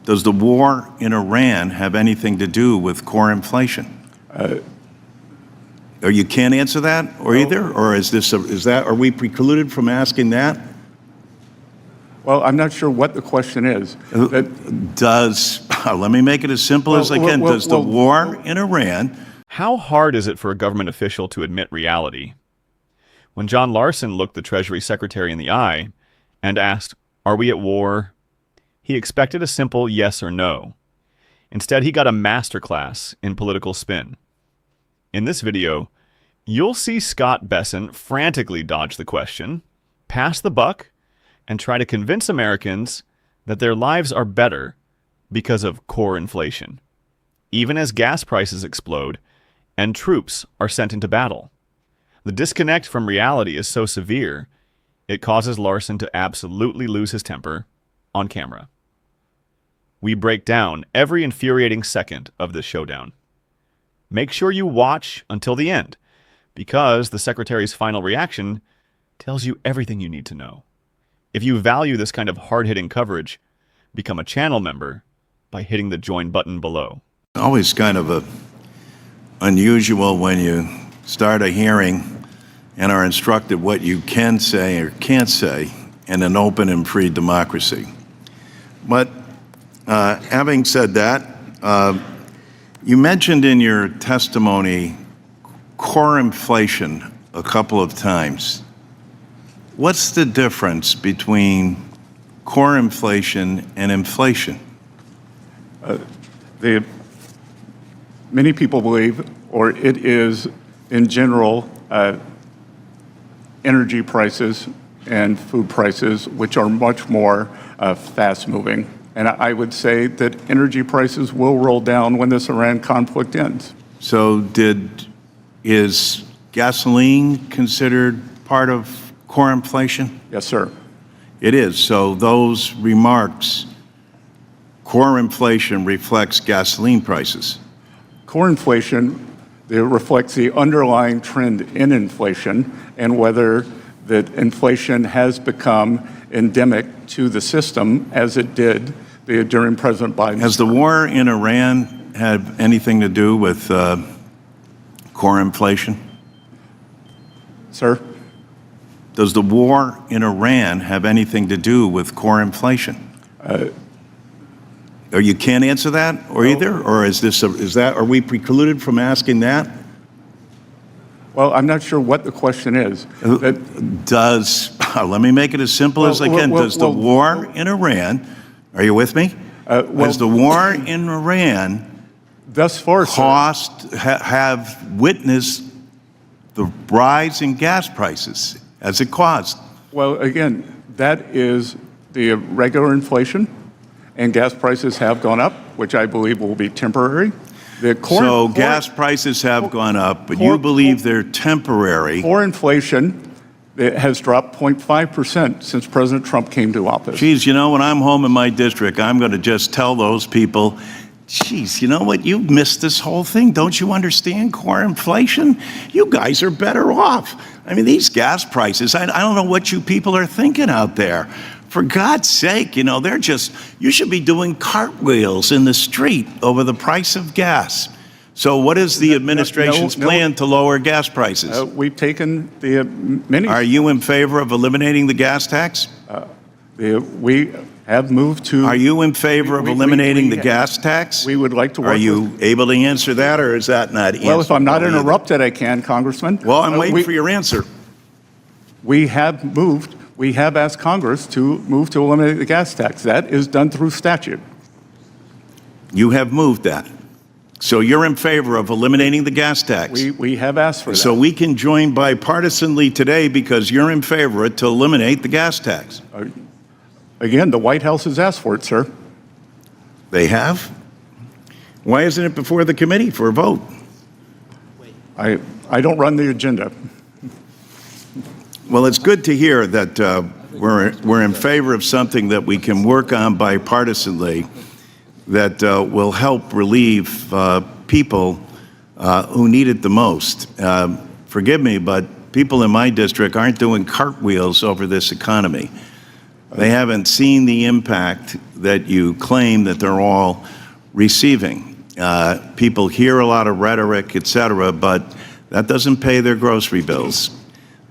Does the war in Iran have anything to do with core inflation? Or you can't answer that, or no. either, or are we precluded from asking that? Well, I'm not sure what the question is. Let me make it as simple as I can. Does the war in Iran? How hard is it for a government official to admit reality? When John Larson looked the Treasury Secretary in the eye and asked, "Are we at war?" he expected a simple yes or no. Instead, he got a masterclass in political spin. In this video, you'll see Scott Bessent frantically dodge the question, pass the buck, and try to convince Americans that their lives are better because of core inflation, even as gas prices explode and troops are sent into battle. The disconnect from reality is so severe, it causes Larson to absolutely lose his temper on camera. We break down every infuriating second of this showdown. Make sure you watch until the end, because the Secretary's final reaction tells you everything you need to know. If you value this kind of hard-hitting coverage, become a channel member by hitting the join button below. Always kind of unusual when you start a hearing and are instructed what you can say or can't say in an open and free democracy. But having said that, you mentioned in your testimony core inflation a couple of times. What's the difference between core inflation and inflation? Many people believe, or it is in general, energy prices and food prices, which are much more fast-moving. And I would say that energy prices will roll down when this Iran conflict ends. So is gasoline considered part of core inflation? Yes, sir. It is. So those remarks, core inflation reflects gasoline prices. Core inflation, it reflects the underlying trend in inflation and whether that inflation has become endemic to the system as it did during President Biden's Has the war in Iran had anything to do with core inflation? Sir? Does the war in Iran have anything to do with core inflation? Or you can't answer that, or no. either, or are we precluded from asking that? Well, I'm not sure what the question is. Let me make it as simple as I can. Does the war in Iran, are you with me? Does the war in Iran thus far, have witnessed the rise in gas prices as it caused? Well, again, that is the regular inflation, and gas prices have gone up, which I believe will be temporary. Gas prices have gone up, but you believe they're temporary. Core inflation has dropped 0.5% since President Trump came to office. Geez, you know, when I'm home in my district, I'm going to just tell those people, geez, you know what? You've missed this whole thing. Don't you understand core inflation? You guys are better off. I mean, these gas prices, I don't know what you people are thinking out there. For God's sake, you know, you should be doing cartwheels in the street over the price of gas. So what is the administration's plan to lower gas prices? We've taken the many. Are you in favor of eliminating the gas tax? We have moved to. Are you in favor of eliminating the gas tax? We would like to work. Are you able to answer that, or is that not answered? Well, if I'm not interrupted, I can, Congressman. Well, I'm waiting for your answer. We have asked Congress to move to eliminate the gas tax. That is done through statute. You have moved that. So you're in favor of eliminating the gas tax? We have asked for that. So we can join bipartisanly today because you're in favor of it to eliminate the gas tax? Again, the White House has asked for it, sir. They have? Why isn't it before the committee for a vote? I don't run the agenda. Well, it's good to hear that we're in favor of something that we can work on bipartisanly that will help relieve people who need it the most. Forgive me, but people in my district aren't doing cartwheels over this economy. They haven't seen the impact that you claim that they're all receiving. People hear a lot of rhetoric, et cetera, but that doesn't pay their grocery bills.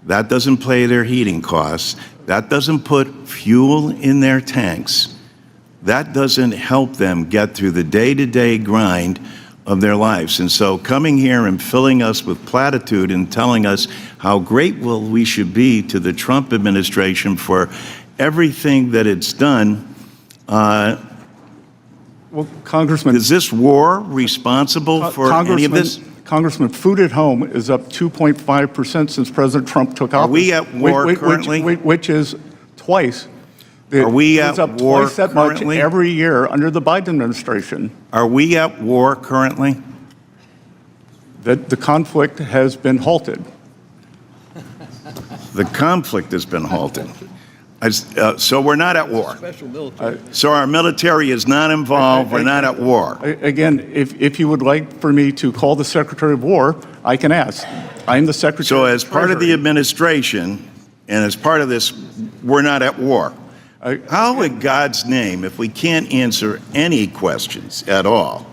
That doesn't pay their heating costs. That doesn't put fuel in their tanks. That doesn't help them get through the day-to-day grind of their lives. And so coming here and filling us with platitude and telling us how grateful we should be to the Trump administration for everything that it's done, Well, Congressman, is this war responsible for any of this? Congressman, food at home is up 2.5% since President Trump took office. Are we at war currently? Which is twice. Are we at It's up war twice that much currently? every year under the Biden administration. Are we at war currently? That the conflict has been halted. The conflict has been halted. So we're not at war. So our military is not involved. We're not at war. Again, if you would like for me to call the Secretary of War, I can ask. I'm the Secretary So of as part of the Treasury. administration and as part of this, we're not at war. How in God's name, if we can't answer any questions at all,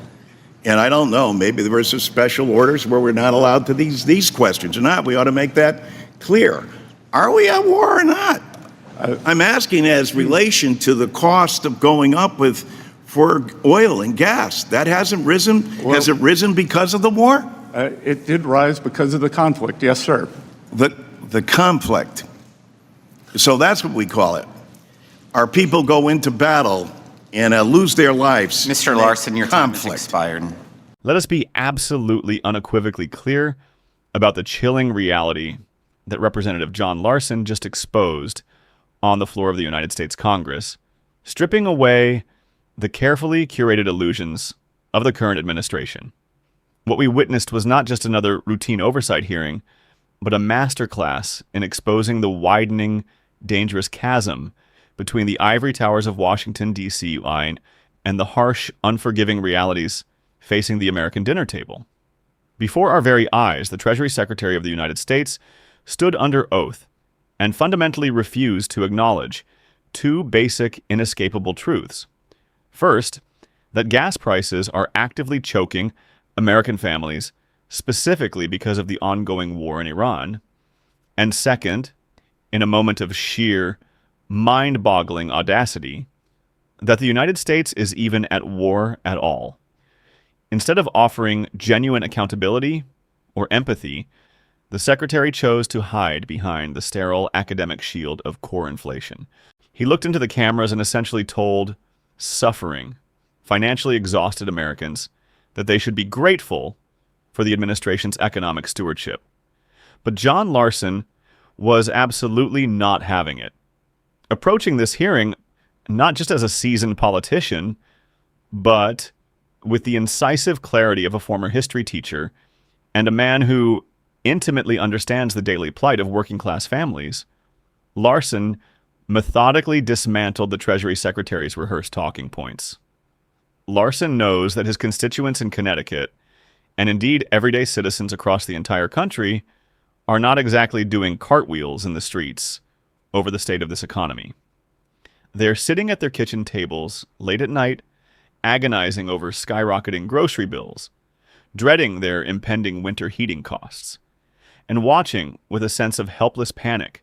and I don't know, maybe there were some special orders where we're not allowed to these questions or not, we ought to make that clear. Are we at war or not? I'm asking as relation to the cost of going up for oil and gas. That hasn't risen. Has it risen because of the war? It did rise because of the conflict, yes, sir. The conflict. So that's what we call it. Our people go into battle and lose their lives. Mr. Larson, your time has Conflict. expired. Let us be absolutely unequivocally clear about the chilling reality that Representative John Larson just exposed on the floor of the United States Congress, stripping away the carefully curated illusions of the current administration. What we witnessed was not just another routine oversight hearing, but a masterclass in exposing the widening, dangerous chasm between the ivory towers of Washington, D.C. line and the harsh, unforgiving realities facing the American dinner table. Before our very eyes, the Treasury Secretary of the United States stood under oath and fundamentally refused to acknowledge two basic, inescapable truths. First, that gas prices are actively choking American families, specifically because of the ongoing war in Iran. And second, in a moment of sheer, mind-boggling audacity, that the United States is even at war at all. Instead of offering genuine accountability or empathy, the Secretary chose to hide behind the sterile academic shield of core inflation. He looked into the cameras and essentially told suffering, financially exhausted Americans that they should be grateful for the administration's economic stewardship. But John Larson was absolutely not having it. Approaching this hearing not just as a seasoned politician, but with the incisive clarity of a former history teacher and a man who intimately understands the daily plight of working-class families, Larson methodically dismantled the Treasury Secretary's rehearsed talking points. Larson knows that his constituents in Connecticut, and indeed everyday citizens across the entire country, are not exactly doing cartwheels in the streets over the state of this economy. They're sitting at their kitchen tables late at night, agonizing over skyrocketing grocery bills, dreading their impending winter heating costs, and watching with a sense of helpless panic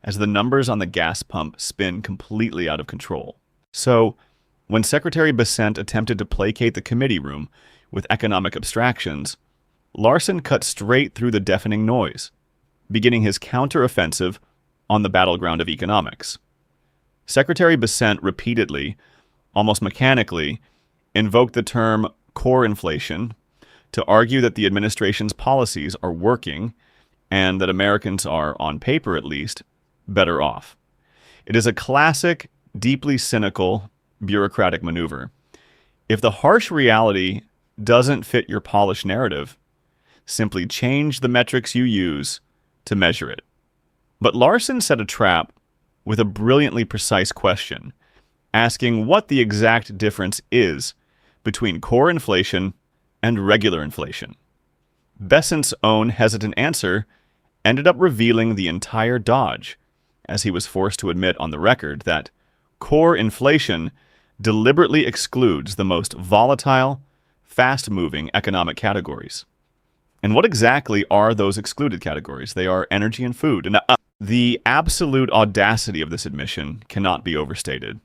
as the numbers on the gas pump spin completely out of control. So, when Secretary Bessent attempted to placate the committee room with economic abstractions, Larson cut straight through the deafening noise, beginning his counteroffensive on the battleground of economics. Secretary Bessent repeatedly, almost mechanically, invoked the term core inflation to argue that the administration's policies are working and that Americans are, on paper at least, better off. It is a classic, deeply cynical, bureaucratic maneuver. If the harsh reality doesn't fit your polished narrative, simply change the metrics you use to measure it. But Larson set a trap with a brilliantly precise question, asking what the exact difference is between core inflation and regular inflation. Bessent's own hesitant answer ended up revealing the entire dodge, as he was forced to admit on the record that core inflation deliberately excludes the most volatile, fast-moving economic categories. And what exactly are those excluded categories? They are energy and food. And the absolute audacity of this admission cannot be overstated.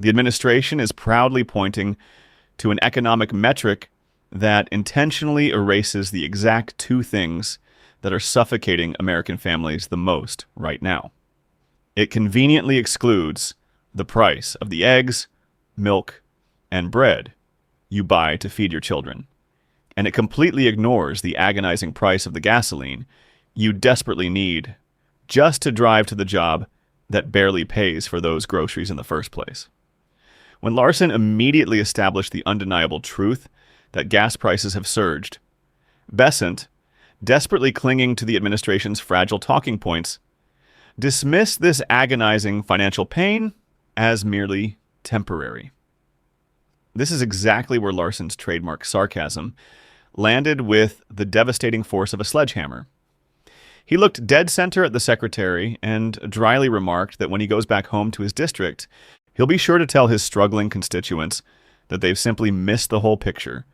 The administration is proudly pointing to an economic metric that intentionally erases the exact two things that are suffocating American families the most right now. It conveniently excludes the price of the eggs, milk, and bread you buy to feed your children. And it completely ignores the agonizing price of the gasoline you desperately need just to drive to the job that barely pays for those groceries in the first place. When Larson immediately established the undeniable truth that gas prices have surged, Bessent, desperately clinging to the administration's fragile talking points, dismissed this agonizing financial pain as merely temporary. This is exactly where Larson's trademark sarcasm landed with the devastating force of a sledgehammer. He looked dead center at the secretary and dryly remarked that when he goes back home to his district, he'll be sure to tell his struggling constituents that they've simply missed the whole picture,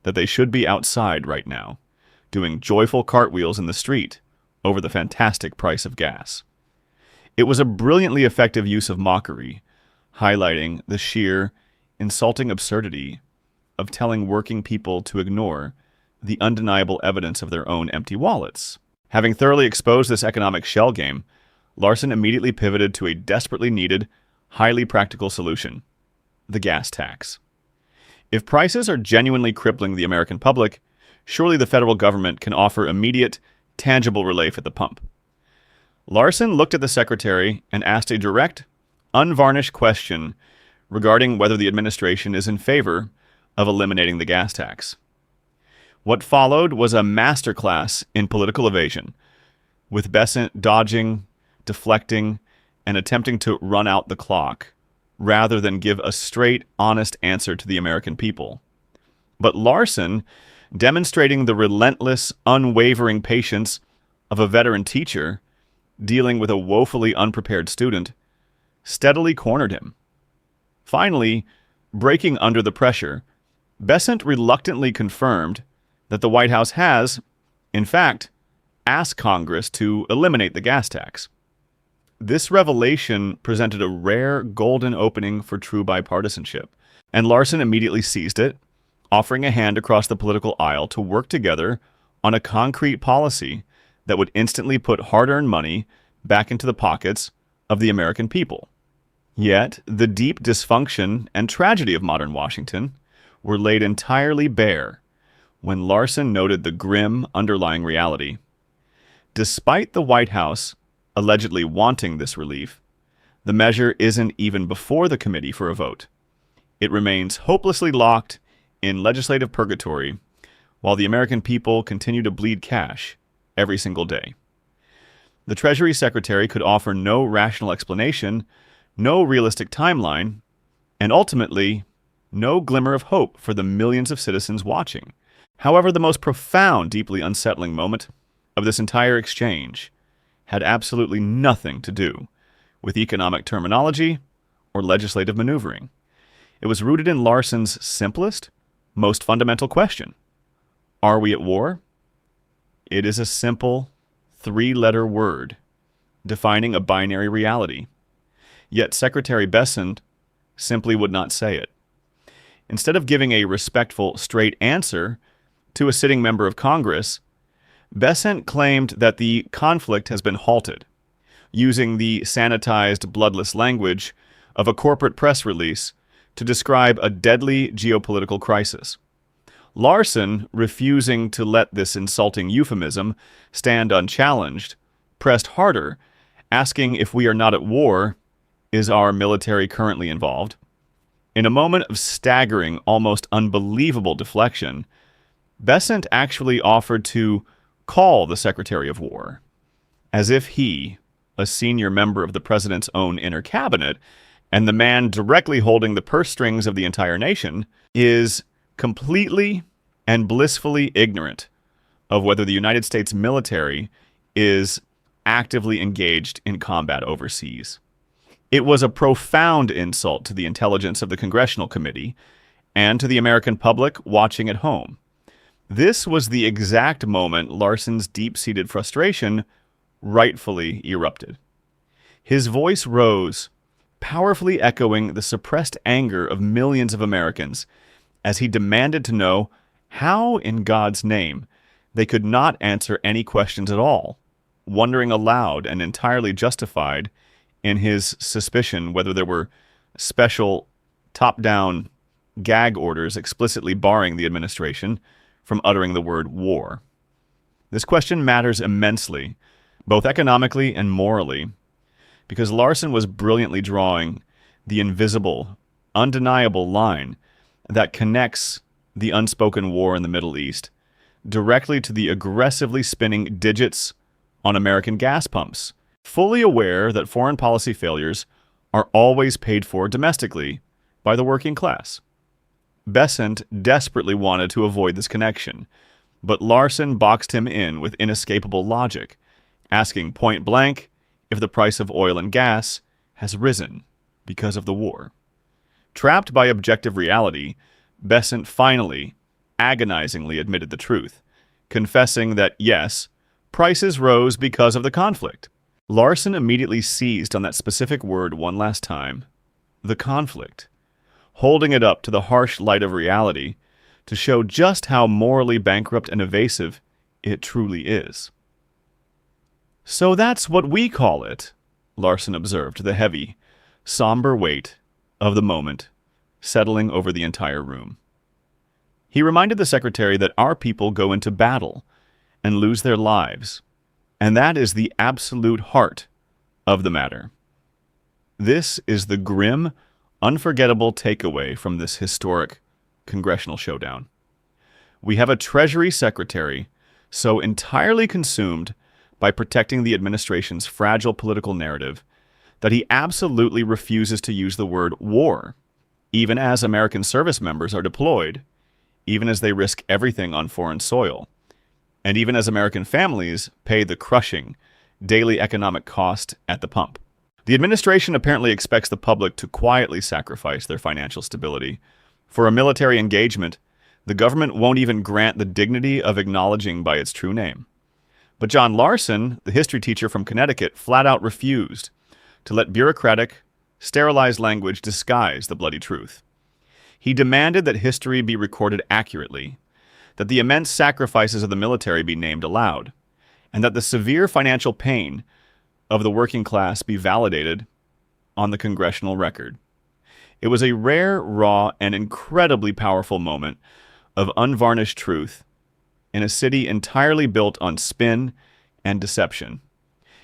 that they should be outside right now, doing joyful cartwheels in the street over the fantastic price of gas. It was a brilliantly effective use of mockery, highlighting the sheer, insulting absurdity of telling working people to ignore the undeniable evidence of their own empty wallets. Having thoroughly exposed this economic shell game, Larson immediately pivoted to a desperately needed, highly practical solution: the gas tax. If prices are genuinely crippling the American public, surely the federal government can offer immediate, tangible relief at the pump. Larson looked at the secretary and asked a direct, unvarnished question regarding whether the administration is in favor of eliminating the gas tax. What followed was a masterclass in political evasion, with Bessent dodging, deflecting, and attempting to run out the clock, rather than give a straight, honest answer to the American people. But Larson, demonstrating the relentless, unwavering patience of a veteran teacher dealing with a woefully unprepared student, steadily cornered him. Finally, breaking under the pressure, Bessent reluctantly confirmed that the White House has, in fact, asked Congress to eliminate the gas tax. This revelation presented a rare golden opening for true bipartisanship, and Larson immediately seized it, offering a hand across the political aisle to work together on a concrete policy that would instantly put hard-earned money back into the pockets of the American people. Yet, the deep dysfunction and tragedy of modern Washington were laid entirely bare when Larson noted the grim underlying reality. Despite the White House allegedly wanting this relief, the measure isn't even before the committee for a vote. It remains hopelessly locked in legislative purgatory while the American people continue to bleed cash every single day. The Treasury Secretary could offer no rational explanation, no realistic timeline, and ultimately, no glimmer of hope for the millions of citizens watching. However, the most profound, deeply unsettling moment of this entire exchange had absolutely nothing to do with economic terminology or legislative maneuvering. It was rooted in Larson's simplest, most fundamental question: are we at war? It is a simple, three-letter word defining a binary reality. Yet Secretary Bessent simply would not say it. Instead of giving a respectful, straight answer to a sitting member of Congress, Bessent claimed that the conflict has been halted, using the sanitized, bloodless language of a corporate press release to describe a deadly geopolitical crisis. Larson, refusing to let this insulting euphemism stand unchallenged, pressed harder, asking if we are not at war, is our military currently involved? In a moment of staggering, almost unbelievable deflection, Bessent actually offered to call the Secretary of War, as if he, a senior member of the president's own inner cabinet, and the man directly holding the purse strings of the entire nation, is completely and blissfully ignorant of whether the United States military is actively engaged in combat overseas. It was a profound insult to the intelligence of the Congressional Committee and to the American public watching at home. This was the exact moment Larson's deep-seated frustration rightfully erupted. His voice rose, powerfully echoing the suppressed anger of millions of Americans as he demanded to know how, in God's name, they could not answer any questions at all, wondering aloud and entirely justified in his suspicion whether there were special top-down gag orders explicitly barring the administration from uttering the word war. This question matters immensely, both economically and morally, because Larson was brilliantly drawing the invisible, undeniable line that connects the unspoken war in the Middle East directly to the aggressively spinning digits on American gas pumps, fully aware that foreign policy failures are always paid for domestically by the working class. Bessent desperately wanted to avoid this connection, but Larson boxed him in with inescapable logic, asking point blank if the price of oil and gas has risen because of the war. Trapped by objective reality, Bessent finally, agonizingly admitted the truth, confessing that, yes, prices rose because of the conflict. Larson immediately seized on that specific word one last time, the conflict, holding it up to the harsh light of reality to show just how morally bankrupt and evasive it truly is. "So that's what we call it," Larson observed, the heavy, somber weight of the moment settling over the entire room. He reminded the secretary that our people go into battle and lose their lives, and that is the absolute heart of the matter. This is the grim, unforgettable takeaway from this historic congressional showdown. We have a Treasury Secretary so entirely consumed by protecting the administration's fragile political narrative that he absolutely refuses to use the word war, even as American service members are deployed, even as they risk everything on foreign soil, and even as American families pay the crushing daily economic cost at the pump. The administration apparently expects the public to quietly sacrifice their financial stability. For a military engagement, the government won't even grant the dignity of acknowledging by its true name. But John Larson, the history teacher from Connecticut, flat out refused to let bureaucratic, sterilized language disguise the bloody truth. He demanded that history be recorded accurately, that the immense sacrifices of the military be named aloud, and that the severe financial pain of the working class be validated on the congressional record. It was a rare, raw, and incredibly powerful moment of unvarnished truth in a city entirely built on spin and deception.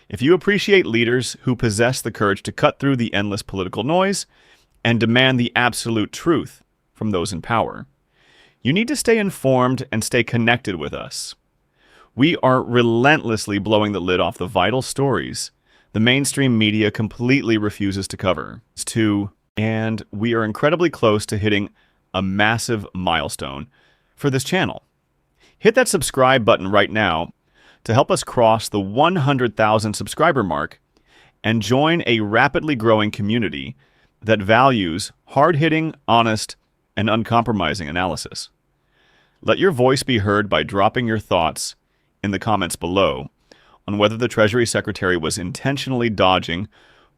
If you appreciate leaders who possess the courage to cut through the endless political noise and demand the absolute truth from those in power, you need to stay informed and stay connected with us. We are relentlessly blowing the lid off the vital stories the mainstream media completely refuses to cover. And we are incredibly close to hitting a massive milestone for this channel. Hit that subscribe button right now to help us cross the 100,000 subscriber mark and join a rapidly growing community that values hard-hitting, honest, and uncompromising analysis. Let your voice be heard by dropping your thoughts in the comments below on whether the Treasury Secretary was intentionally dodging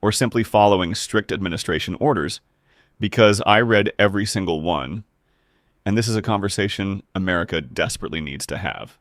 or simply following strict administration orders, because I read every single one, and this is a conversation America desperately needs to have.